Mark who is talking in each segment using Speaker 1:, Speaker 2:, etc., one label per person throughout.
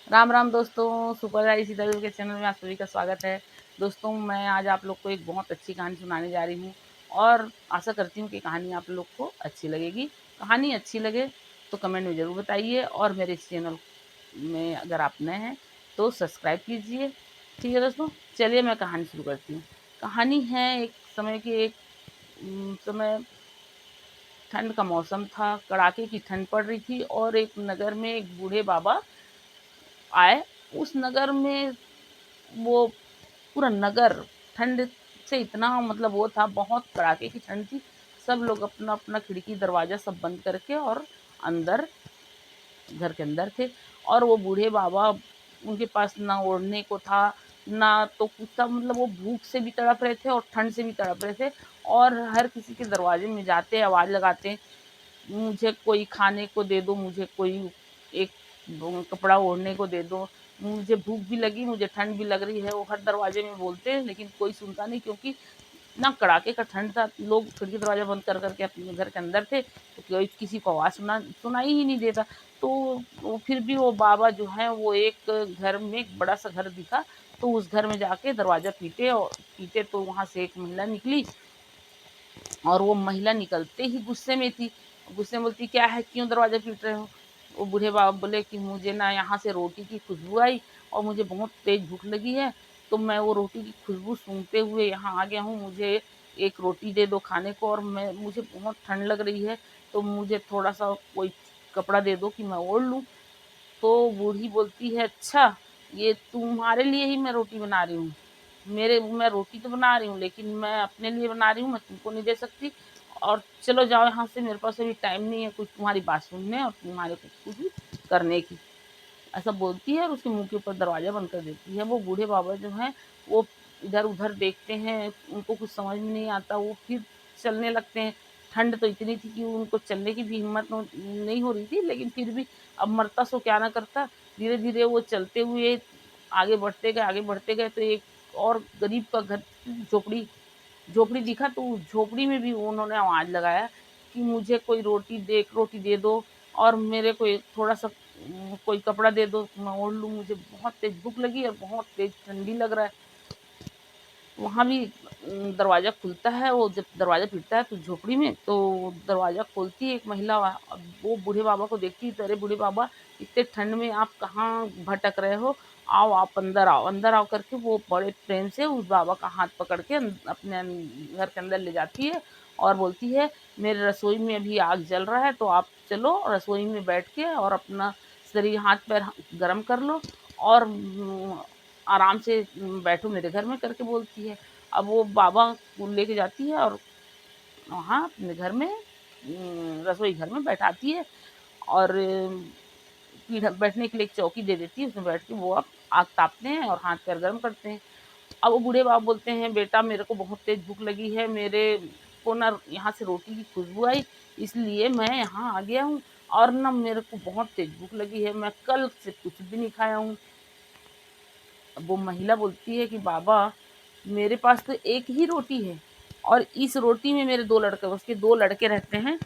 Speaker 1: राम राम दोस्तों, सुपर आई सीतादेव के चैनल में आप सभी का स्वागत है। दोस्तों, मैं आज आप लोग को एक बहुत अच्छी कहानी सुनाने जा रही हूँ और आशा करती हूँ कि कहानी आप लोग को अच्छी लगेगी। कहानी अच्छी लगे तो कमेंट में ज़रूर बताइए और मेरे इस चैनल में अगर आप नए हैं तो सब्सक्राइब कीजिए। ठीक है दोस्तों, चलिए मैं कहानी शुरू करती हूँ। कहानी है एक समय की एक समय ठंड का मौसम था, कड़ाके की ठंड पड़ रही थी और एक नगर में एक बूढ़े बाबा आए। उस नगर में वो पूरा नगर ठंड से इतना मतलब वो था, बहुत कड़ाके की ठंड थी। सब लोग अपना अपना खिड़की दरवाज़ा सब बंद करके और अंदर घर के अंदर थे। और वो बूढ़े बाबा, उनके पास ना ओढ़ने को था, ना तो कुछ था, मतलब वो भूख से भी तड़प रहे थे और ठंड से भी तड़प रहे थे। और हर किसी के दरवाजे में जाते आवाज़ लगाते, मुझे कोई खाने को दे दो, मुझे कोई एक कपड़ा ओढ़ने को दे दो, मुझे भूख भी लगी, मुझे ठंड भी लग रही है। वो हर दरवाजे में बोलते हैं लेकिन कोई सुनता नहीं, क्योंकि इतना कड़ाके का ठंड था। लोग खिड़की दरवाजा बंद कर करके अपने घर के अंदर थे, तो कोई किसी को आवाज़ सुनाई ही नहीं देता। तो वो फिर भी वो बाबा जो है वो एक घर में, एक बड़ा सा घर दिखा, तो उस घर में जाके दरवाज़ा पीटे और पीटे तो वहाँ से एक महिला निकली। और वो महिला निकलते ही गुस्से में थी। गुस्से में बोलती, क्या है, क्यों दरवाज़ा पीट रहे हो? वो बूढ़े बाबा बोले कि मुझे ना यहाँ से रोटी की खुशबू आई और मुझे बहुत तेज़ भूख लगी है, तो मैं वो रोटी की खुशबू सूंघते हुए यहाँ आ गया हूँ। मुझे एक रोटी दे दो खाने को, और मुझे बहुत ठंड लग रही है, तो मुझे थोड़ा-सा कोई कपड़ा दे दो कि मैं ओढ़ लूँ। तो बूढ़ी बोलती है, अच्छा, ये तुम्हारे लिए ही मैं रोटी बना रही हूँ। मैं रोटी तो बना रही हूँ लेकिन मैं अपने लिए बना रही हूँ, मैं तुमको नहीं दे सकती। और चलो जाओ यहाँ से, मेरे पास अभी टाइम नहीं है कुछ तुम्हारी बात सुनने और तुम्हारे को कुछ भी करने की। ऐसा बोलती है और उसके मुँह के ऊपर दरवाज़ा बंद कर देती है। वो बूढ़े बाबा जो हैं वो इधर-उधर देखते हैं, उनको कुछ समझ में नहीं आता, वो फिर चलने लगते हैं। ठंड तो इतनी थी कि उनको चलने की भी हिम्मत नहीं हो रही थी, लेकिन फिर भी अब मरता सो क्या ना करता। धीरे-धीरे वो चलते हुए आगे बढ़ते गए तो एक और गरीब का घर, झोपड़ी झोपड़ी दिखा, तो उस झोपड़ी में भी उन्होंने आवाज़ लगाया कि मुझे कोई रोटी दे, एक रोटी दे दो और मेरे को एक थोड़ा-सा कोई कपड़ा दे दो, मैं ओढ़ लूँ, मुझे बहुत तेज़ भूख लगी और बहुत तेज़ ठंडी लग रहा है। वहाँ भी दरवाज़ा खुलता है, वो जब दरवाज़ा पीटता है तो झोपड़ी में, तो दरवाज़ा खोलती है एक महिला। अब वो बूढ़े बाबा को देखती है, तो अरे बूढ़े बाबा, इतने ठंड में आप कहाँ भटक रहे हो? आओ, आप अंदर आओ। अंदर आओ करके वो बड़े प्रेम से उस बाबा का हाथ पकड़ के अपने घर के अंदर ले जाती है और बोलती है, मेरे रसोई में अभी आग जल रहा है, तो आप चलो रसोई में बैठ के और अपना शरीर हाथ-पैर गरम कर लो और आराम से बैठो मेरे घर में, करके बोलती है। अब वो बाबा को लेके जाती है और वहाँ अपने घर में रसोई घर में बैठाती है और पीढ़ा बैठने के लिए एक चौकी दे देती है, उसमें बैठ के वो अब आग तापते हैं और हाथ-पैर गरम करते हैं। अब वो बूढ़े बाबा बोलते हैं, बेटा मेरे को बहुत तेज़ भूख लगी है, मेरे को ना यहाँ से रोटी की खुशबू आई, इसलिए मैं यहाँ आ गया हूँ और ना मेरे को बहुत तेज़ भूख लगी है, मैं कल से कुछ भी नहीं खाया हूँ। अब वो महिला बोलती है कि बाबा, मेरे पास तो एक ही रोटी है और इस रोटी में मेरे 2 लड़के, उसके 2 लड़के रहते हैं,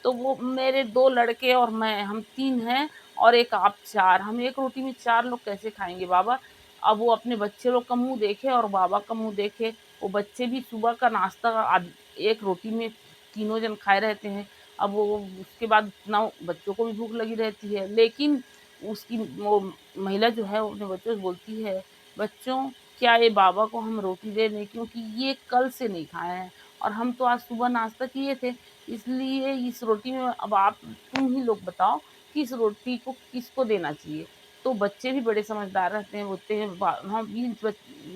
Speaker 1: तो वो मेरे 2 लड़के और मैं, हम 3 हैं और एक आप 4, हम एक रोटी में 4 लोग कैसे खाएँगे बाबा? अब वो अपने बच्चे लोग का मुँह देखे और बाबा का मुँह देखे, वो बच्चे भी सुबह का नाश्ता एक रोटी में तीनों जन खाए रहते हैं। अब वो उसके बाद इतना बच्चों को भी भूख लगी रहती है, लेकिन उसकी वो महिला जो है वो अपने बच्चों से बोलती है, बच्चों, क्या ये बाबा को हम रोटी दे दें? क्योंकि ये कल से नहीं खाए हैं और हम तो आज सुबह नाश्ता किए थे, इसलिए इस रोटी में अब आप, तुम ही लोग बताओ कि इस रोटी को किसको देना चाहिए? तो बच्चे भी बड़े समझदार रहते हैं, बोलते हैं, हम इस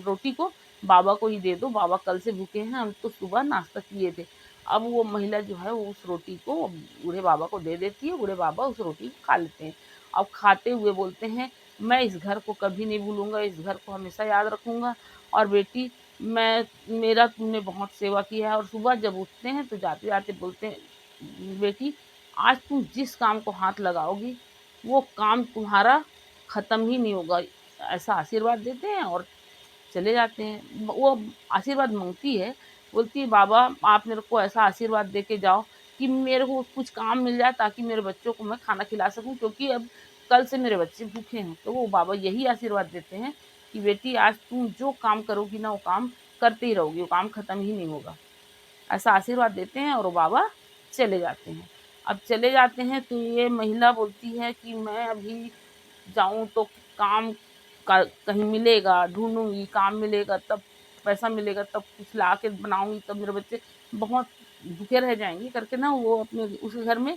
Speaker 1: रोटी को बाबा को ही दे दो, बाबा कल से भूखे हैं, हम तो सुबह नाश्ता किए थे। अब वो महिला जो है वो उस रोटी को बूढ़े बाबा को दे देती है, बूढ़े बाबा उस रोटी को खा लेते हैं। अब खाते हुए बोलते हैं, मैं इस घर को कभी नहीं भूलूँगा, इस घर को हमेशा याद रखूँगा और बेटी, मैं मेरा तुमने बहुत सेवा किया है। और सुबह जब उठते हैं तो जाते-जाते बोलते हैं, बेटी, आज तुम जिस काम को हाथ लगाओगी, वो काम तुम्हारा ख़त्म ही नहीं होगा। ऐसा आशीर्वाद देते हैं और चले जाते हैं। वो आशीर्वाद माँगती है, बोलती है, बाबा आप मेरे को ऐसा आशीर्वाद दे के जाओ कि मेरे को कुछ काम मिल जाए ताकि मेरे बच्चों को मैं खाना खिला सकूँ, क्योंकि अब कल से मेरे बच्चे भूखे हैं। तो वो बाबा यही आशीर्वाद देते हैं कि बेटी आज तुम जो काम करोगी ना वो काम करते ही रहोगी, वो काम खत्म ही नहीं होगा। ऐसा आशीर्वाद देते हैं और वो बाबा चले जाते हैं। अब चले जाते हैं तो ये महिला बोलती है कि मैं अभी जाऊँ तो काम का कहीं मिलेगा, ढूँढूँगी, काम मिलेगा तब पैसा मिलेगा, तब कुछ ला के बनाऊँगी, तब मेरे बच्चे बहुत भूखे रह जाएँगे करके ना वो अपने उस घर में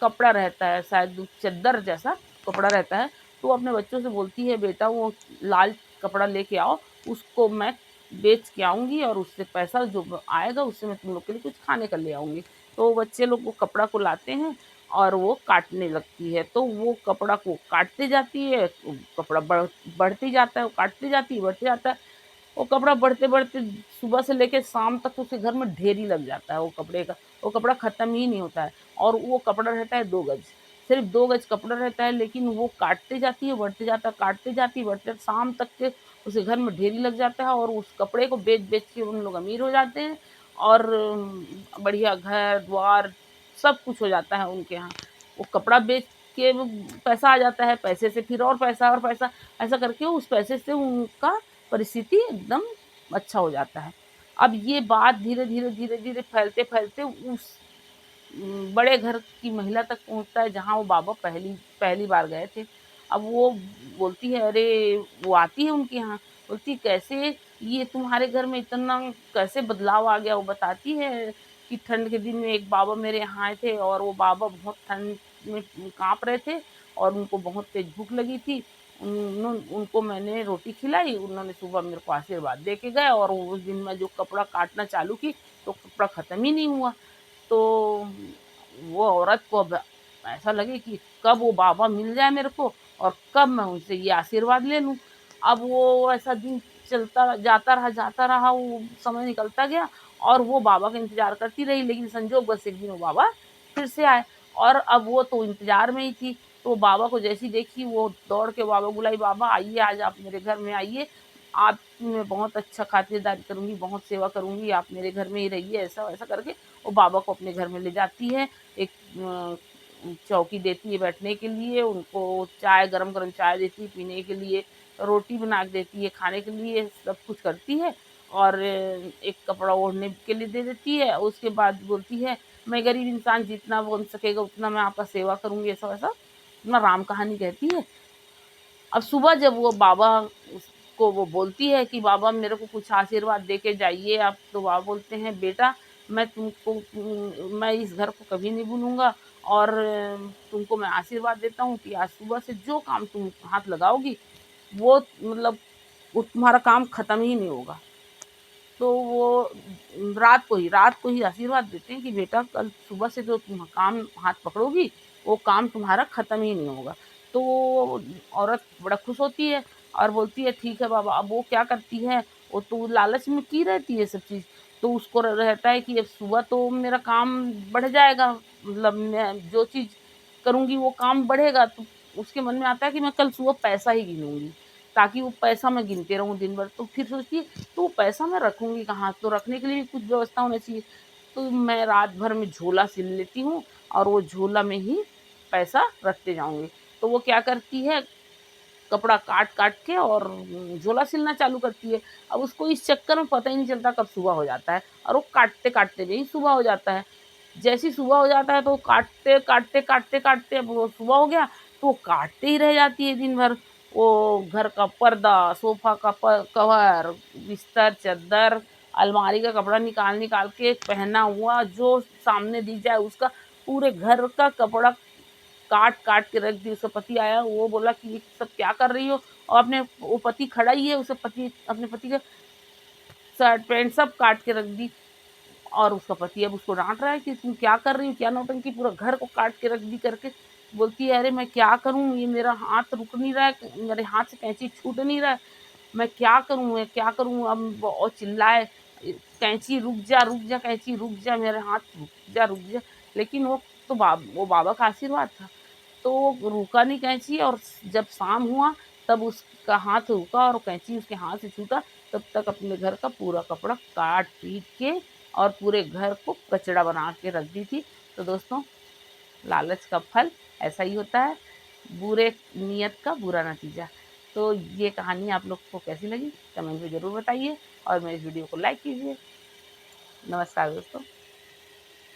Speaker 1: कपड़ा रहता है, शायद चद्दर जैसा कपड़ा रहता है, तो वो अपने बच्चों से बोलती है बेटा वो लाल कपड़ा लेके आओ, उसको मैं बेच के आऊँगी और उससे पैसा जो आएगा उससे मैं तुम लोग के लिए कुछ खाने का ले आऊँगी। तो बच्चे लोग वो कपड़ा को लाते हैं और वो काटने लगती है, तो वो कपड़ा को काटते जाती है, कपड़ा बढ़ते जाता है, वो काटती जाती है, बढ़ते जाता है। वो कपड़ा बढ़ते-बढ़ते सुबह से लेके शाम तक उसके घर में ढेर ही लग जाता है वो कपड़े का। वो कपड़ा खत्म ही नहीं होता है और वो कपड़ा रहता है 2 गज। सिर्फ़ 2 गज कपड़ा रहता है लेकिन वो काटते जाती है, बढ़ते जाता है, काटते जाती है, बढ़ते शाम तक के उसके घर में ढेर ही लग जाता है और उस कपड़े को बेच-बेच के उन लोग अमीर हो जाते हैं और बढ़िया घर-द्वार सब कुछ हो जाता है उनके यहाँ। वो कपड़ा बेच के वो पैसा आ जाता है, पैसे से फिर और पैसा, ऐसा करके उस पैसे से उनका परिस्थिति एकदम अच्छा हो जाता है। अब ये बात धीरे-धीरे, धीरे-धीरे फैलते-फैलते उस बड़े घर की महिला तक पहुँचता है जहाँ वो बाबा पहली पहली बार गए थे। अब वो बोलती है अरे वो आती है उनके यहाँ, बोलती है कैसे ये तुम्हारे घर में इतना कैसे बदलाव आ गया? वो बताती है कि ठंड के दिन में एक बाबा मेरे यहाँ आए थे और वो बाबा बहुत ठंड में काँप रहे थे और उनको बहुत तेज़ भूख लगी थी। उनको मैंने रोटी खिलाई, उन्होंने सुबह मेरे को आशीर्वाद दे के गए और उस दिन मैं जो कपड़ा काटना चालू की, तो कपड़ा खत्म ही नहीं हुआ। तो वो औरत को अब ऐसा लगे कि कब वो बाबा मिल जाए मेरे को और कब मैं उनसे ये आशीर्वाद ले लूँ। अब वो ऐसा दिन जाता रहा, वो समय निकलता गया और वो बाबा का इंतज़ार करती रही, लेकिन संजोगवश एक दिन वो बाबा फिर से आए और अब वो तो इंतज़ार में ही थी। तो बाबा को जैसे ही देखी वो दौड़ के बाबा बुलाई, "बाबा आइए, आज आप मेरे घर में आइए, आपकी मैं बहुत अच्छा खातिरदारी करूँगी, बहुत सेवा करूँगी, आप मेरे घर में ही रहिए।" ऐसा-वैसा करके वो बाबा को अपने घर में ले जाती है। एक चौकी देती है बैठने के लिए, उनको चाय गरम-गरम चाय देती है पीने के लिए, रोटी बना के देती है खाने के लिए, सब कुछ करती है और एक कपड़ा ओढ़ने के लिए दे देती है। उसके बाद बोलती है, "मैं गरीब इंसान जितना बन सकेगा उतना मैं आपका सेवा करूँगी" ऐसा-वैसा, अपना राम कहानी कहती है। अब सुबह जब वो बाबा उसको वो बोलती है कि बाबा मेरे को कुछ आशीर्वाद दे के जाइए आप, तो बाबा बोलते हैं बेटा मैं तुमको मैं इस घर को कभी नहीं भूलूँगा और तुमको मैं आशीर्वाद देता हूँ कि आज सुबह से जो काम तुम हाथ लगाओगी वो मतलब वो तुम्हारा काम खत्म ही नहीं होगा। तो वो रात को ही आशीर्वाद देते हैं कि बेटा कल सुबह से जो तुम काम हाथ पकड़ोगी, वो काम तुम्हारा खत्म ही नहीं होगा। तो वो औरत बड़ा खुश होती है और बोलती है ठीक है बाबा। अब वो क्या करती है, वो तो लालच में की रहती है सब चीज़, तो उसको रहता है कि अब सुबह तो मेरा काम बढ़ जाएगा, मतलब मैं जो चीज़ करूँगी वो काम बढ़ेगा, तो उसके मन में आता है कि मैं कल सुबह पैसा ही गिनूँगी, ताकि वो पैसा मैं गिनते रहूँ दिन भर। तो फिर सोचती है तो पैसा मैं रखूँगी कहाँ? तो रखने के लिए भी कुछ व्यवस्था होना चाहिए। तो मैं रात भर में झोला सिल लेती हूँ और वो झोला में ही पैसा रखते जाऊँगी। तो वो क्या करती है, कपड़ा काट-काट के और झोला सिलना चालू करती है। अब उसको इस चक्कर में पता ही नहीं चलता कब सुबह हो जाता है और वो काटते-काटते में ही सुबह हो जाता है। जैसे ही सुबह हो जाता है तो काटते अब वो सुबह हो गया, तो वो काटते ही रह जाती है दिन भर। वो घर का पर्दा, सोफ़ा का कवर, बिस्तर, चद्दर, अलमारी का कपड़ा निकाल-निकाल के पहना हुआ जो सामने दिख जाए उसका पूरे घर का कपड़ा काट-काट के रख दी। उसका पति आया, वो बोला कि ये सब क्या कर रही हो? और अपने वो पति खड़ा ही है, अपने पति का शर्ट पैंट सब काट के रख दी। और उसका पति अब उसको डाँट रहा है कि तुम क्या कर रही हो? क्या नौटंकी पूरा घर को काट के रख दी करके। बोलती है अरे मैं क्या करूँ? ये मेरा हाथ रुक नहीं रहा है, मेरे हाथ से कैंची छूट नहीं रहा है। मैं क्या करूँ? अब और चिल्लाए, कैंची रुक जा कैंची रुक जा, मेरे हाथ रुक जा। लेकिन वो बाबा का आशीर्वाद था। तो वो रुका नहीं कैंची और जब शाम हुआ तब उसका हाथ रुका और कैंची उसके हाथ से छूटा, तब तक अपने घर का पूरा कपड़ा काट-पीट के और पूरे घर को कचड़ा बना के रख दी थी। तो दोस्तों, लालच का फल ऐसा ही होता है। बुरे नियत का बुरा नतीजा। तो ये कहानी आप लोग को कैसी लगी कमेंट में ज़रूर बताइए और मेरे इस वीडियो को लाइक कीजिए। नमस्कार दोस्तों।